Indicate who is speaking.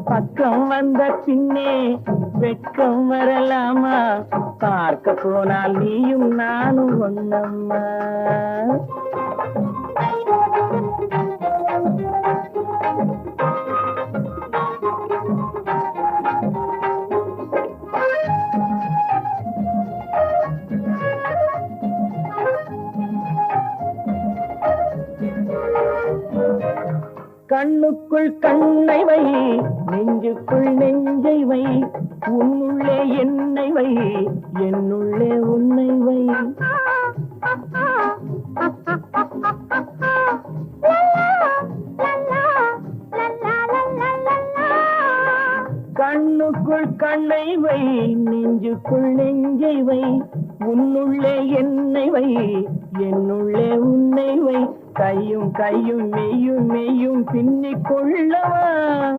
Speaker 1: பக்கம் வந்த பின்னே வெட்கம் வரலாமா? பார்க்க போனால் நீயும் நானும் ஒண்ணம்மா. கண்ணுக்குள் கண்ணை வை, நெஞ்சுக்குள் நெஞ்சை வை, உன்னுள்ளே என்னை வை, என்னுள்ளே உன்னை வை. கண்ணுக்குள் கண்ணை வை, நெஞ்சுக்குள் நெஞ்சை வை, உன்னுள்ளே என்னை வை, என்னுள்ளே உன்னை வை. கையும் கையும் மெய்யும் மெய்யும் பின்னிக் கொள்ளவா?